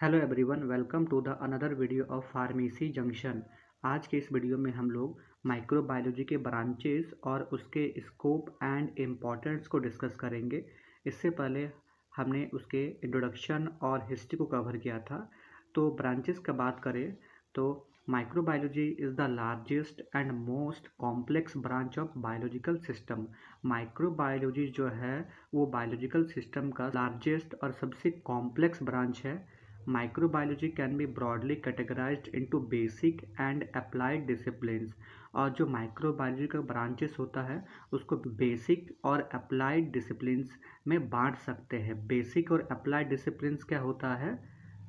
Hello everyone, welcome to the another video of pharmacy junction. आज के इस video में हम लोग माइक्रोबायोलॉजी के ब्रांचेस और उसके स्कोप एंड इम्पोर्टेंस को डिस्कस करेंगे। इससे पहले हमने उसके इंट्रोडक्शन और हिस्ट्री को कवर किया था। तो ब्रांचेस का बात करें तो microbiology is the largest and most complex branch of biological system. Microbiology जो है वो बायोलॉजिकल सिस्टम का लार्जेस्ट और सबसे कॉम्प्लेक्स ब्रांच है। Microbiology can be broadly categorised into basic and applied disciplines. और जो माइक्रोबायोलॉजी का ब्रांचेस होता है उसको बेसिक और अप्लाइड डिसिप्लिन्स में बांट सकते हैं। बेसिक और अप्लाइड डिसिप्लिन्स क्या होता है?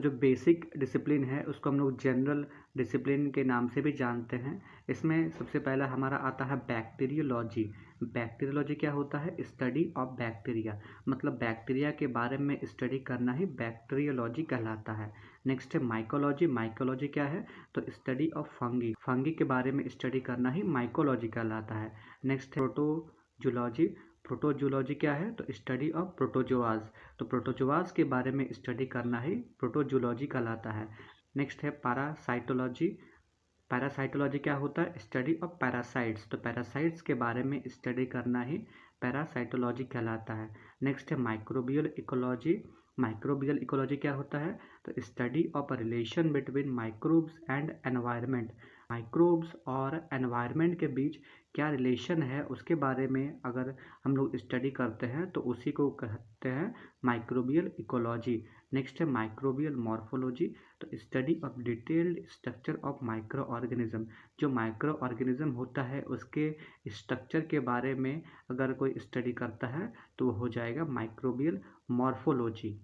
जो बेसिक डिसिप्लिन है उसको हम लोग जनरल डिसिप्लिन के नाम से भी जानते हैं। इसमें सबसे पहला हमारा आता है बैक्टीरियोलॉजी। बैक्टीरियोलॉजी क्या होता है? स्टडी ऑफ बैक्टीरिया, मतलब बैक्टीरिया के बारे में स्टडी करना ही बैक्टीरियोलॉजी कहलाता है। नेक्स्ट है माइकोलॉजी। माइकोलॉजी क्या है? तो स्टडी ऑफ फंगी, फंगी के बारे में स्टडी करना ही माइकोलॉजी कहलाता है। नेक्स्ट है प्रोटोजूलॉजी। प्रोटोजूलॉजी क्या है? तो स्टडी ऑफ प्रोटोजोआज। तो प्रोटोजोआज के बारे में स्टडी करना ही प्रोटोजूलॉजी कहलाता है। नेक्स्ट है पैरासाइटोलॉजी। पैरासाइटोलॉजी क्या होता है? Study of parasites. तो पैरासाइट्स के बारे में स्टडी करना ही पैरासाइटोलॉजी कहलाता है। नेक्स्ट है माइक्रोबियल इकोलॉजी। माइक्रोबियल इकोलॉजी क्या होता है? तो study of relation between microbes and environment. Microbes और एनवायरनमेंट के बीच क्या रिलेशन है उसके बारे में अगर हम लोग स्टडी करते हैं तो उसी को कहते हैं माइक्रोबियल इकोलॉजी। नेक्स्ट है माइक्रोबियल मॉर्फोलॉजी। तो study of detailed structure of micro organism. जो माइक्रो ऑर्गेनिज्म होता है उसके स्ट्रक्चर के बारे में अगर कोई स्टडी करता है तो वो हो जाएगा माइक्रोबियल मॉर्फोलॉजी।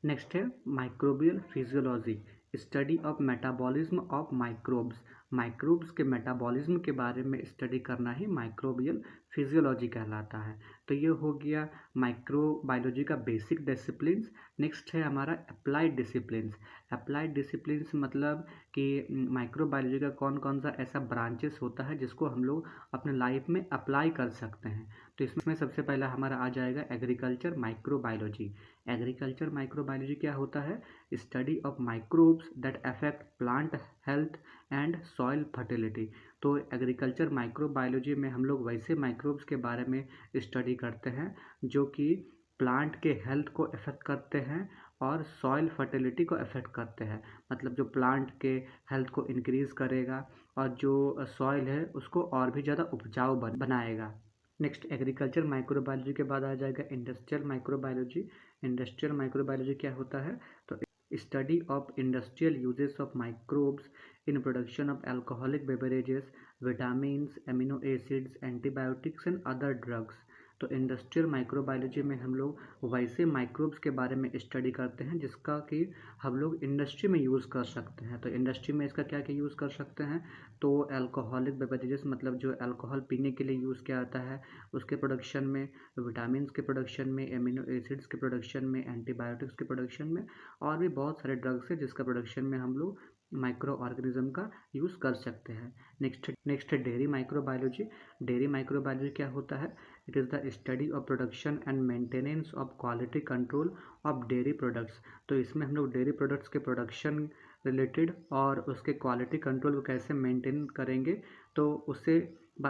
नेक्स्ट है microbial physiology. Study of metabolism of microbes. Microbes के मेटाबॉलिज्म के बारे में स्टडी करना ही माइक्रोबियल फिजियोलॉजी कहलाता है। तो ये हो गया माइक्रोबायोलॉजी का बेसिक डिसिप्लिन्स। नेक्स्ट है हमारा अप्लाइड डिसिप्लिन्स। अप्लाइड डिसिप्लिन्स मतलब कि माइक्रोबायोलॉजी का कौन कौन सा ऐसा ब्रांचेस होता है जिसको हम लोग अपने लाइफ में अप्लाई कर सकते हैं। तो इसमें सबसे पहला हमारा आ जाएगा एग्रीकल्चर माइक्रोबायोलॉजी। एग्रीकल्चर माइक्रोबायोलॉजी क्या होता है? Study of microbes that affect plant health and soil fertility. तो एग्रीकल्चर माइक्रोबायोलॉजी में हम लोग वैसे माइक्रोब्स के बारे में स्टडी करते हैं जो कि प्लांट के हेल्थ को अफेक्ट करते हैं और सॉइल फर्टिलिटी को अफेक्ट करते हैं। मतलब जो प्लांट के हेल्थ को इंक्रीज़ करेगा और जो सॉइल है उसको और भी ज़्यादा उपजाऊ बनाएगा। नेक्स्ट एग्रीकल्चर माइक्रोबायोलॉजी के बाद आ जाएगा इंडस्ट्रियल माइक्रोबायोलॉजी। इंडस्ट्रियल माइक्रोबायोलॉजी क्या होता है? तो study of industrial uses of microbes in production of alcoholic beverages, vitamins, amino acids, antibiotics and other drugs. तो इंडस्ट्रियल माइक्रोबायोलॉजी में हम लोग वैसे माइक्रोब्स के बारे में स्टडी करते हैं जिसका कि हम लोग इंडस्ट्री में यूज़ कर सकते हैं। तो इंडस्ट्री में इसका क्या क्या यूज़ कर सकते हैं? तो अल्कोहलिक बेवरेजेस मतलब जो अल्कोहल पीने के लिए यूज़ किया जाता है उसके प्रोडक्शन में, विटामिन्स के प्रोडक्शन में, एमिनो एसिड्स के प्रोडक्शन में, एंटीबायोटिक्स के प्रोडक्शन में और भी बहुत सारे ड्रग्स है जिसका प्रोडक्शन में हम लोग माइक्रो ऑर्गेनिज्म का यूज़ कर सकते हैं। नेक्स्ट है डेयरी माइक्रोबायोलॉजी। डेयरी माइक्रोबायोलॉजी क्या होता है? It is the study of production and maintenance of quality control of dairy products. तो इसमें हम लोग डेयरी प्रोडक्ट्स के प्रोडक्शन रिलेटेड और उसके क्वालिटी कंट्रोल को कैसे मेंटेन करेंगे तो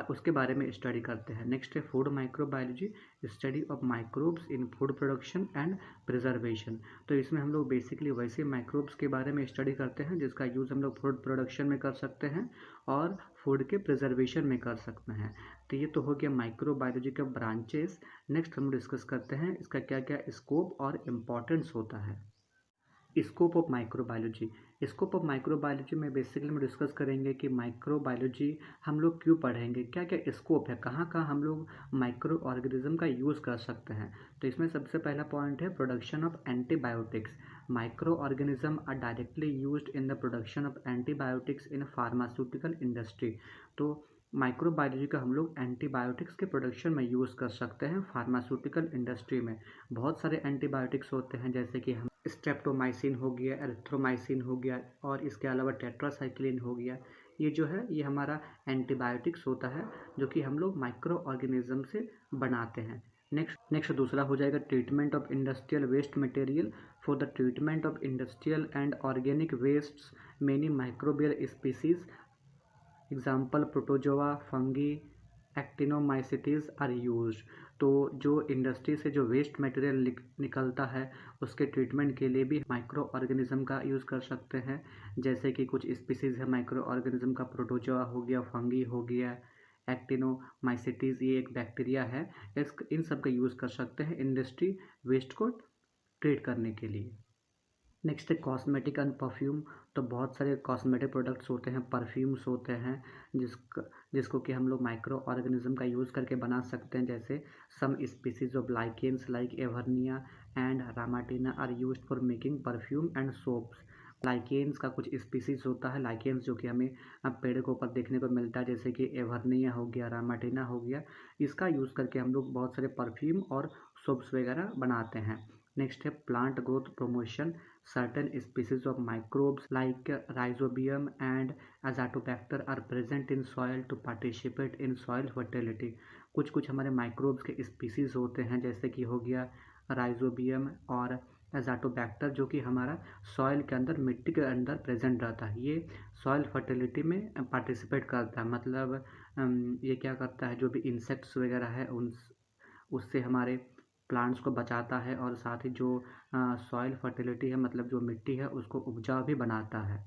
उसके बारे में स्टडी करते हैं। नेक्स्ट है food microbiology. Study of microbes in food production and preservation. तो इसमें हम लोग बेसिकली वैसे माइक्रोब्स के बारे में स्टडी करते हैं जिसका यूज़ हम लोग फूड प्रोडक्शन में कर सकते हैं और फूड के प्रिजर्वेशन में कर सकते हैं। तो ये तो हो गया माइक्रोबायोलॉजी का ब्रांचेस। नेक्स्ट हम डिस्कस करते हैं इसका क्या क्या स्कोप और इम्पोर्टेंस होता है। Scope of microbiology. Scope of microbiology में बेसिकली हम डिस्कस करेंगे कि माइक्रोबायोलॉजी हम लोग क्यों पढ़ेंगे, क्या क्या स्कोप है, कहाँ कहाँ हम लोग माइक्रो ऑर्गेनिज्म का यूज़ कर सकते हैं। तो इसमें सबसे पहला पॉइंट है production of antibiotics. Micro organism are directly used in the production of antibiotics in pharmaceutical industry. तो माइक्रोबायोलॉजी का हम लोग एंटीबायोटिक्स के प्रोडक्शन में यूज़ कर सकते हैं फार्मास्यूटिकल इंडस्ट्री में। बहुत सारे एंटीबायोटिक्स होते हैं जैसे कि हम स्ट्रेप्टोमाइसिन हो गया, एरिथ्रोमाइसिन हो गया और इसके अलावा टेट्रासाइक्लिन हो गया। ये जो है ये हमारा एंटीबायोटिक्स होता है जो कि हम लोग माइक्रो ऑर्गेनिज्म से बनाते हैं। नेक्स्ट दूसरा हो जाएगा treatment of industrial waste material. For the treatment of industrial and organic wastes many microbial species example protozoa, fungi, actinomycetes are used. तो जो इंडस्ट्री से जो वेस्ट मटेरियल निकलता है उसके ट्रीटमेंट के लिए भी माइक्रो ऑर्गेनिज्म का यूज़ कर सकते हैं। जैसे कि कुछ स्पीसीज़ है माइक्रो ऑर्गेनिज्म का, प्रोटोजोआ हो गया, फंगी हो गया, एक्टिनोमाइसिटीज ये एक बैक्टीरिया है। इन सब का यूज़ कर सकते हैं इंडस्ट्री वेस्ट को ट्रीट करने के लिए। नेक्स्ट है कॉस्मेटिक एंड परफ्यूम। तो बहुत सारे कॉस्मेटिक प्रोडक्ट्स होते हैं, परफ्यूम्स होते हैं जिसको कि हम लोग माइक्रो ऑर्गेनिज्म का यूज़ करके बना सकते हैं। जैसे some species of lichens like Evernia and Ramalina are used for making perfume and soaps. Lichens का कुछ स्पीसीज होता है, लाइकेन्स जो कि हमें पेड़ के ऊपर देखने को मिलता है, जैसे कि एवर्निया हो गया, रामाटीना हो गया। इसका यूज़ करके हम लोग बहुत सारे परफ्यूम और सोप्स वगैरह बनाते हैं। नेक्स्ट है plant growth promotion. Certain species of microbes like rhizobium and azotobacter are present in soil to participate in soil fertility। कुछ हमारे माइक्रोब्स के स्पीसीज होते हैं, जैसे कि हो गया राइजोबियम और एजाटोबैक्टर, जो कि हमारा सॉइल के अंदर, मिट्टी के अंदर प्रेजेंट रहता है। ये सॉइल फर्टिलिटी में पार्टिसिपेट करता है। मतलब ये क्या करता है, जो भी इंसेक्ट्स वगैरह है उससे हमारे प्लांट्स को बचाता है और साथ ही जो सॉइल फर्टिलिटी है, मतलब जो मिट्टी है, उसको उपजाऊ भी बनाता है।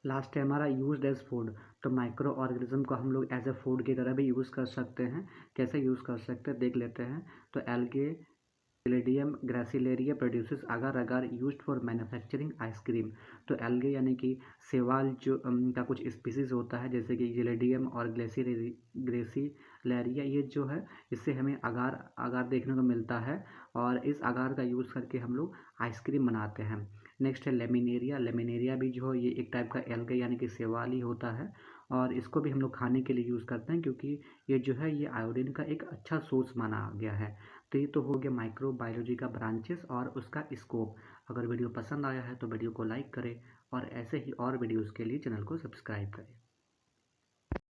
लास्ट है हमारा यूज्ड एज फूड। तो माइक्रो ऑर्गेनिज्म को हम लोग एज ए फूड की तरह भी यूज़ कर सकते हैं। कैसे यूज़ कर सकते हैं देख लेते हैं। तो algae gelidium gracilaria produces agar agar used for manufacturing ice cream. तो एल्गे यानी कि सेवाल जो का कुछ स्पीसीज होता है, जैसे कि जिलेडियम और ग्रेसिलेरिया, ये जो है इससे हमें अगार देखने को मिलता है और इस अगार का यूज़ करके हम लोग आइसक्रीम बनाते हैं। नेक्स्ट है लेमिनेरिया। लेमिनेरिया भी जो है ये एक टाइप का एल्गे यानी कि सेवाल ही होता है और इसको भी हम लोग खाने के लिए यूज़ करते हैं, क्योंकि ये जो है ये आयोडीन का एक अच्छा सोर्स माना गया है। तो ये तो हो गया माइक्रो बायोलॉजी का ब्रांचेस और उसका स्कोप। अगर वीडियो पसंद आया है तो वीडियो को लाइक करें और ऐसे ही और वीडियोज़ के लिए चैनल को सब्सक्राइब करें।